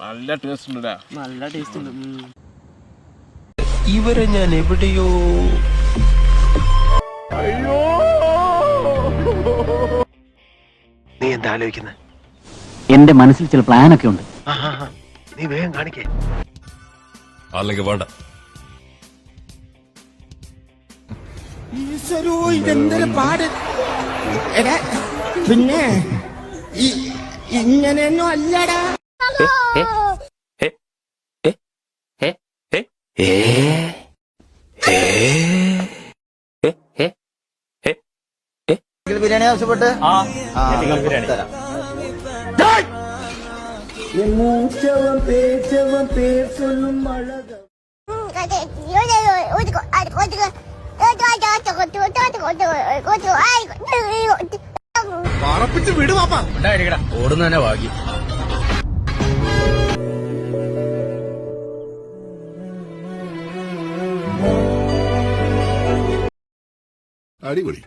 നല്ല ടേസ്റ്റ് ഉണ്ട്. നല്ല ടേസ്റ്റ് ഉണ്ട്. ഇവരെ ഞാൻ എവിടെയോ നീ എന്താ ആലോചിക്കുന്നത്? എന്റെ മനസ്സിൽ ചില പ്ലാനൊക്കെ ഉണ്ട്. നീ വേഗം കാണിക്കേ. അല്ലെങ്കിൽ വേണ്ട. ഇതെന്തൊരു പാട്. പിന്നെ ഇങ്ങനെയൊന്നും അല്ലടാ. ബിരിയാണി ആവശ്യപ്പെട്ട് തരാം. മൂച്ചവൻ പേച്ചവൻ പേർ ചൊല്ലും അഴക ഓടുന്നതന്നെ ഭാഗ്യം. അടിപൊളി.